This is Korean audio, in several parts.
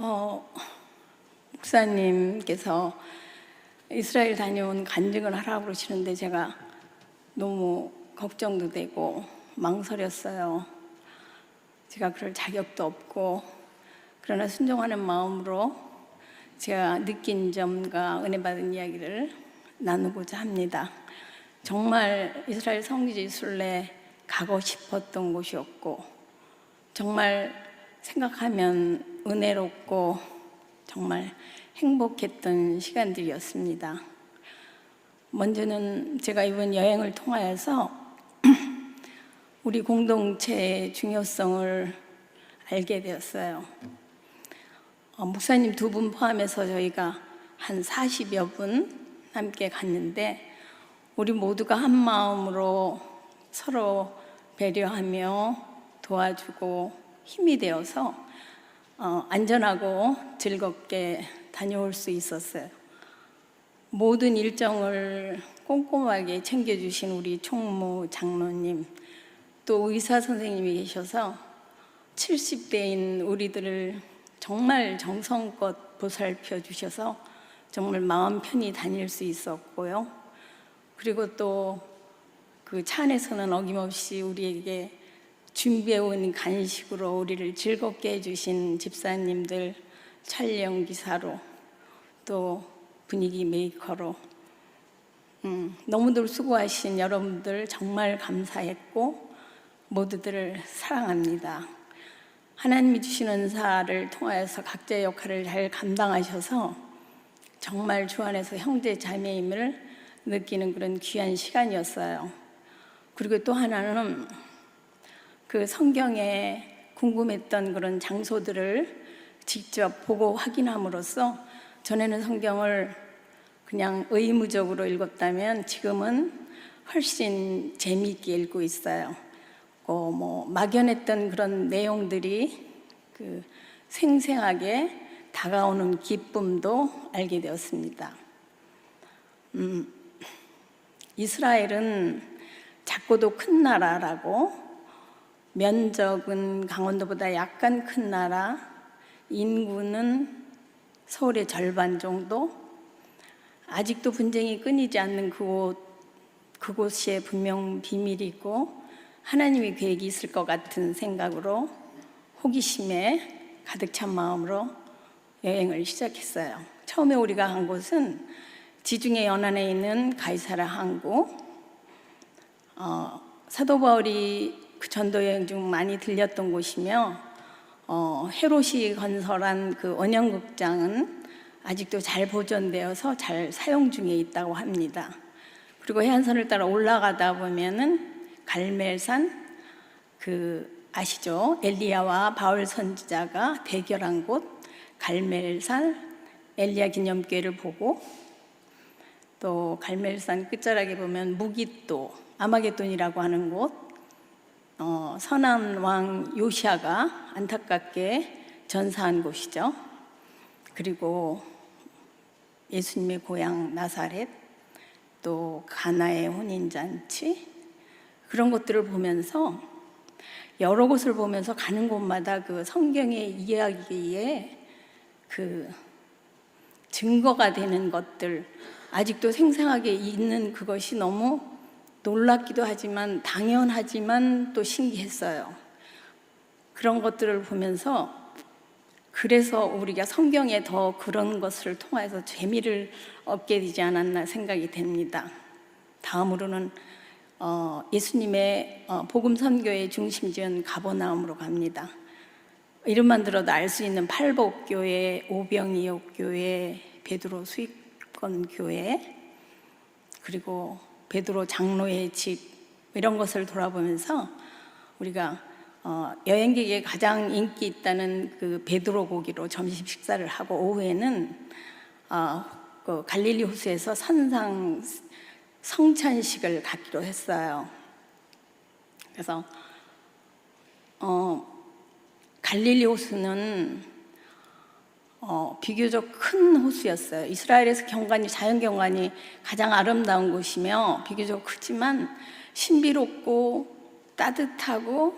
어, 목사님께서 이스라엘 다녀온 간증을 하라고 그러시는데 제가 너무 걱정도 되고 망설였어요. 제가 그럴 자격도 없고, 그러나 순종하는 마음으로 제가 느낀 점과 은혜 받은 이야기를 나누고자 합니다. 정말 이스라엘 성지지 순례 가고 싶었던 곳이었고, 정말 생각하면 은혜롭고 정말 행복했던 시간들이었습니다. 먼저는 제가 이번 여행을 통하여서 우리 공동체의 중요성을 알게 되었어요. 목사님 두 분 포함해서 저희가 한 40여 분 함께 갔는데, 우리 모두가 한 마음으로 서로 배려하며 도와주고 힘이 되어서 안전하고 즐겁게 다녀올 수 있었어요. 모든 일정을 꼼꼼하게 챙겨주신 우리 총무 장로님, 또 의사 선생님이 계셔서 70대인 우리들을 정말 정성껏 보살펴 주셔서 정말 마음 편히 다닐 수 있었고요. 그리고 또 그 차 안에서는 어김없이 우리에게 준비해온 간식으로 우리를 즐겁게 해주신 집사님들, 촬영기사로, 또 분위기 메이커로 너무들 수고하신 여러분들 정말 감사했고 모두들을 사랑합니다. 하나님이 주신 은사를 통하여서 각자의 역할을 잘 감당하셔서 정말 주 안에서 형제 자매임을 느끼는 그런 귀한 시간이었어요. 그리고 또 하나는 그 성경에 궁금했던 그런 장소들을 직접 보고 확인함으로써, 전에는 성경을 그냥 의무적으로 읽었다면 지금은 훨씬 재미있게 읽고 있어요. 막연했던 그런 내용들이 그 생생하게 다가오는 기쁨도 알게 되었습니다. 이스라엘은 작고도 큰 나라라고, 면적은 강원도보다 약간 큰 나라, 인구는 서울의 절반 정도, 아직도 분쟁이 끊이지 않는 그곳에 분명 비밀이 있고 하나님의 계획이 있을 것 같은 생각으로, 호기심에 가득 찬 마음으로 여행을 시작했어요. 처음에 우리가 간 곳은 지중해 연안에 있는 가이사라 항구, 사도 바울이 그 전도 여행 중 많이 들렸던 곳이며, 헤롯이 건설한 그 원형극장은 아직도 잘 보존되어서 잘 사용 중에 있다고 합니다. 그리고 해안선을 따라 올라가다 보면은 갈멜산, 아시죠? 엘리야와 바울 선지자가 대결한 곳 갈멜산 엘리야 기념교회를 보고, 또 갈멜산 끝자락에 보면 무깃도 아마겟돈이라고 하는 곳, 선한 왕 요시아가 안타깝게 전사한 곳이죠. 그리고 예수님의 고향 나사렛, 또 가나의 혼인잔치, 그런 것들을 보면서, 여러 곳을 보면서 가는 곳마다 그 성경의 이야기에 그 증거가 되는 것들, 아직도 생생하게 있는 그것이 너무 놀랍기도 하지만 당연하지만 또 신기했어요. 그런 것들을 보면서, 그래서 우리가 성경에 더 그런 것을 통해서 재미를 얻게 되지 않았나 생각이 됩니다. 다음으로는 예수님의 복음 선교의 중심지인 가버나움으로 갑니다. 이름만 들어도 알 수 있는 팔복교회, 오병이옥교회, 베드로 수익권교회, 그리고 베드로 장로의 집, 이런 것을 돌아보면서 우리가 여행객에 가장 인기 있다는 그 베드로 고기로 점심 식사를 하고, 오후에는 그 갈릴리 호수에서 선상 성찬식을 갖기로 했어요. 그래서 갈릴리 호수는 비교적 큰 호수였어요. 이스라엘에서 자연 경관이 가장 아름다운 곳이며 비교적 크지만 신비롭고 따뜻하고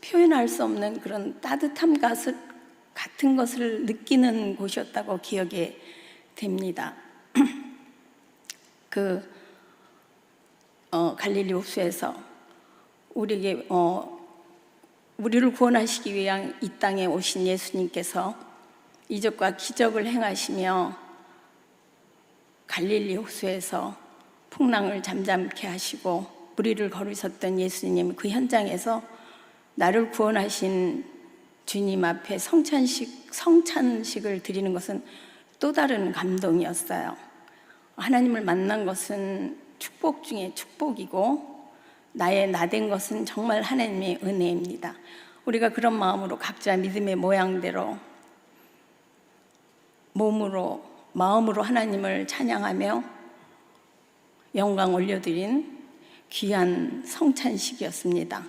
표현할 수 없는 그런 따뜻함 같은 것을 느끼는 곳이었다고 기억이 됩니다. 갈릴리 호수에서 우리에게 우리를 구원하시기 위한 이 땅에 오신 예수님께서 이적과 기적을 행하시며 갈릴리 호수에서 풍랑을 잠잠케 하시고 무리를 걸으셨던 예수님, 그 현장에서 나를 구원하신 주님 앞에 성찬식을 드리는 것은 또 다른 감동이었어요. 하나님을 만난 것은 축복 중에 축복이고 나의 나된 것은 정말 하나님의 은혜입니다. 우리가 그런 마음으로 각자 믿음의 모양대로 몸으로 마음으로 하나님을 찬양하며 영광 올려드린 귀한 성찬식이었습니다.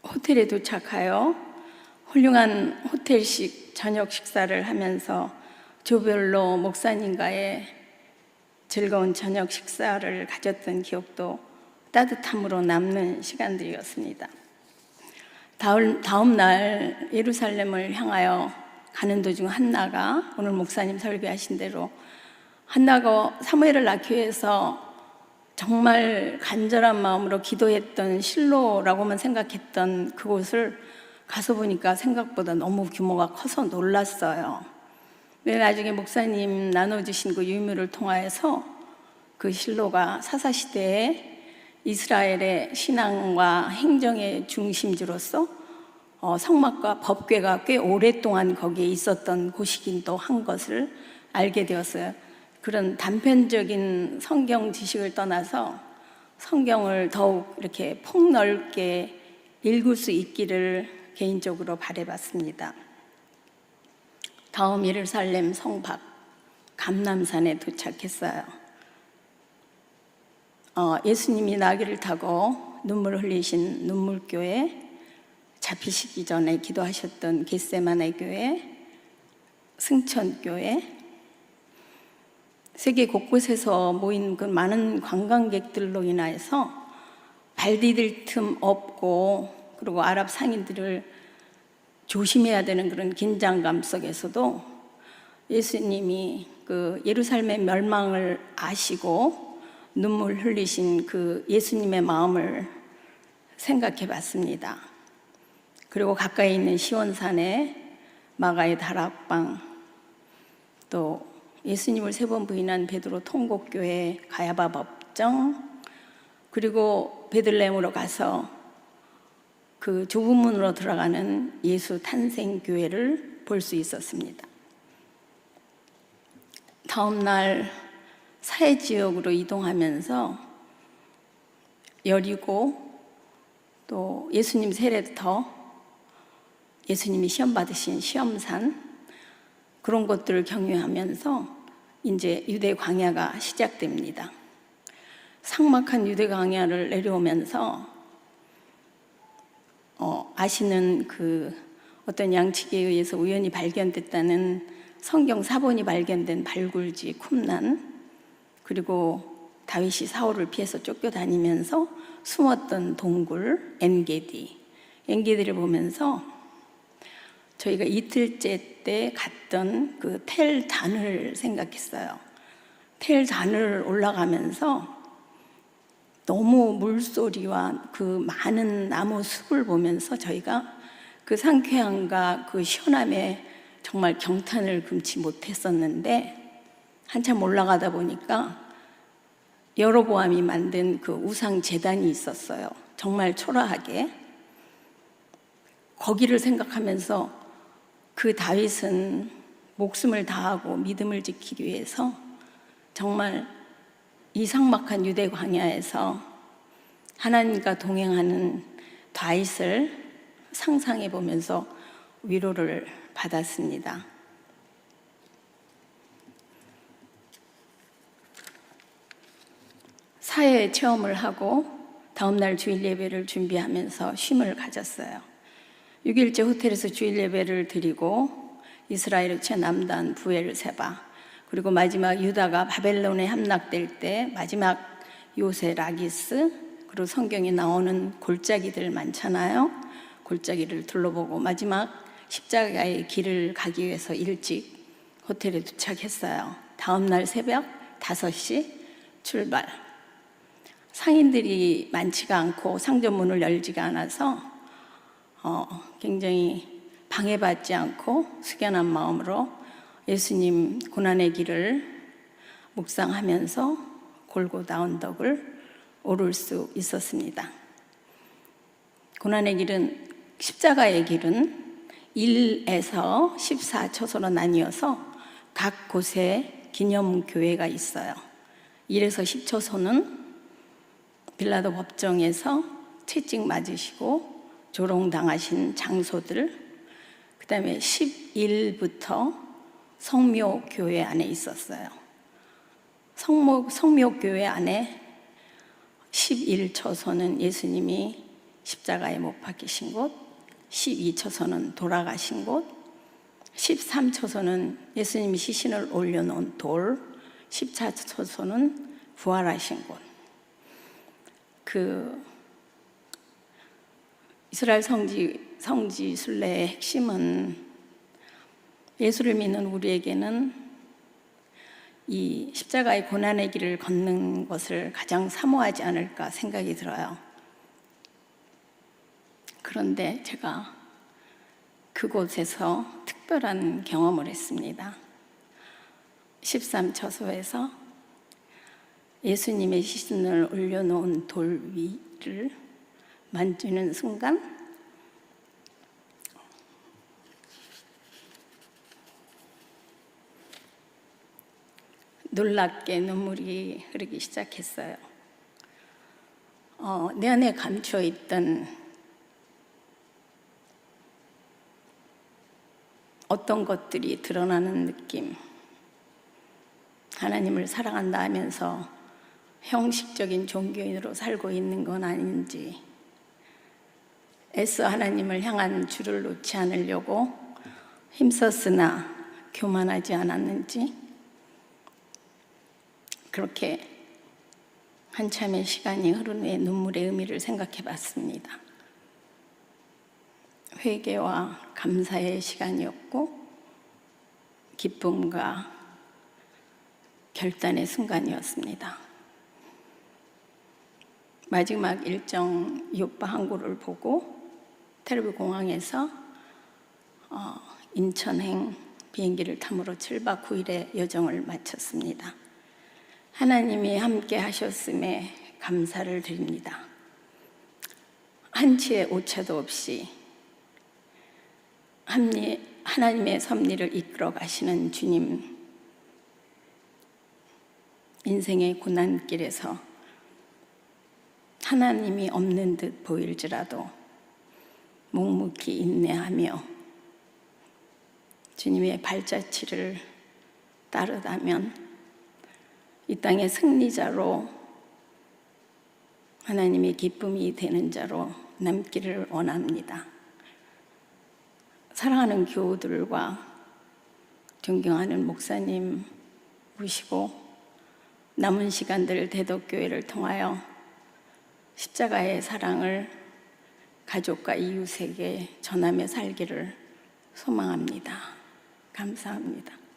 호텔에 도착하여 훌륭한 호텔식 저녁 식사를 하면서 조별로 목사님과의 즐거운 저녁 식사를 가졌던 기억도 따뜻함으로 남는 시간들이었습니다. 다음 날 예루살렘을 향하여 가는 도중 한나가, 오늘 목사님 설교하신 대로 한나가 사무엘을 낳기 위해서 정말 간절한 마음으로 기도했던 실로라고만 생각했던 그곳을 가서 보니까 생각보다 너무 규모가 커서 놀랐어요. 나중에 목사님 나눠주신 그 유물을 통하여서 그 실로가 사사시대에 이스라엘의 신앙과 행정의 중심지로서 성막과 법궤가 꽤 오랫동안 거기에 있었던 곳이기도 한 것을 알게 되었어요. 그런 단편적인 성경 지식을 떠나서 성경을 더욱 이렇게 폭넓게 읽을 수 있기를 개인적으로 바라봤습니다. 다음 예루살렘 성 밖 감람산에 도착했어요. 예수님이 나귀를 타고 눈물 흘리신 눈물교회, 잡히시기 전에 기도하셨던 겟세마네 교회, 승천교회, 세계 곳곳에서 모인 그 많은 관광객들로 인해서 발 디딜 틈 없고, 그리고 아랍 상인들을 조심해야 되는 그런 긴장감 속에서도 예수님이 그 예루살렘의 멸망을 아시고 눈물 흘리신 그 예수님의 마음을 생각해 봤습니다. 그리고 가까이 있는 시온산에 마가의 다락방, 또 예수님을 3번 부인한 베드로 통곡교회, 가야바 법정, 그리고 베들레헴으로 가서 그 좁은 문으로 들어가는 예수 탄생교회를 볼 수 있었습니다. 다음 날 사해지역으로 이동하면서 여리고, 또 예수님 세례터, 예수님이 시험 받으신 시험산, 그런 것들을 경유하면서 이제 유대 광야가 시작됩니다. 삭막한 유대 광야를 내려오면서 아시는 그 어떤 양측에 의해서 우연히 발견됐다는 성경 사본이 발견된 발굴지 쿰란, 그리고 다윗이 사울을 피해서 쫓겨다니면서 숨었던 동굴 엔게디를 보면서 저희가 이틀째 때 갔던 그 텔 단을 생각했어요. 텔 단을 올라가면서 너무 물소리와 그 많은 나무 숲을 보면서 저희가 그 상쾌함과 그 시원함에 정말 경탄을 금치 못했었는데, 한참 올라가다 보니까 여로보암이 만든 그 우상 제단이 있었어요. 정말 초라하게. 거기를 생각하면서 그 다윗은 목숨을 다하고 믿음을 지키기 위해서 정말 이 삭막한 유대 광야에서 하나님과 동행하는 다윗을 상상해 보면서 위로를 받았습니다. 사회 체험을 하고 다음날 주일 예배를 준비하면서 쉼을 가졌어요. 6일째 호텔에서 주일 예배를 드리고 이스라엘의 최남단 부엘세바, 그리고 마지막 유다가 바벨론에 함락될 때 마지막 요새 라기스, 그리고 성경에 나오는 골짜기들 많잖아요. 골짜기를 둘러보고 마지막 십자가의 길을 가기 위해서 일찍 호텔에 도착했어요. 다음 날 새벽 5시 출발. 상인들이 많지가 않고 상점문을 열지가 않아서 굉장히 방해받지 않고 숙연한 마음으로 예수님 고난의 길을 묵상하면서 골고다 언덕을 오를 수 있었습니다. 고난의 길은, 십자가의 길은 1에서 14초소로 나뉘어서 각 곳에 기념교회가 있어요. 1에서 10초소는 빌라도 법정에서 채찍 맞으시고 조롱당하신 장소들, 그 다음에 11부터 성묘교회 안에 있었어요. 성묘교회 안에 11초소는 예수님이 십자가에 못 박히신 곳, 12초소는 돌아가신 곳, 13초소는 예수님이 시신을 올려놓은 돌, 14초소는 부활하신 곳. 이스라엘 성지 순례의 핵심은 예수를 믿는 우리에게는 이 십자가의 고난의 길을 걷는 것을 가장 사모하지 않을까 생각이 들어요. 그런데 제가 그곳에서 특별한 경험을 했습니다. 13처소에서 예수님의 시신을 올려놓은 돌 위를 만지는 순간 놀랍게 눈물이 흐르기 시작했어요. 내 안에 감춰있던 어떤 것들이 드러나는 느낌, 하나님을 사랑한다 하면서 형식적인 종교인으로 살고 있는 건 아닌지, 애써 하나님을 향한 줄을 놓지 않으려고 힘썼으나 교만하지 않았는지, 그렇게 한참의 시간이 흐른 후에 눈물의 의미를 생각해 봤습니다. 회개와 감사의 시간이었고 기쁨과 결단의 순간이었습니다. 마지막 일정 요파 항구를 보고 텔아비브 공항에서 인천행 비행기를 탐으로 7박 9일의 여정을 마쳤습니다. 하나님이 함께 하셨음에 감사를 드립니다. 한치의 오차도 없이 하나님의 섭리를 이끌어 가시는 주님, 인생의 고난길에서 하나님이 없는 듯 보일지라도 묵묵히 인내하며 주님의 발자취를 따르다면 이 땅의 승리자로, 하나님의 기쁨이 되는 자로 남기를 원합니다. 사랑하는 교우들과 존경하는 목사님 모시고 남은 시간들 대덕교회를 통하여 십자가의 사랑을 가족과 이웃에게 전하며 살기를 소망합니다. 감사합니다.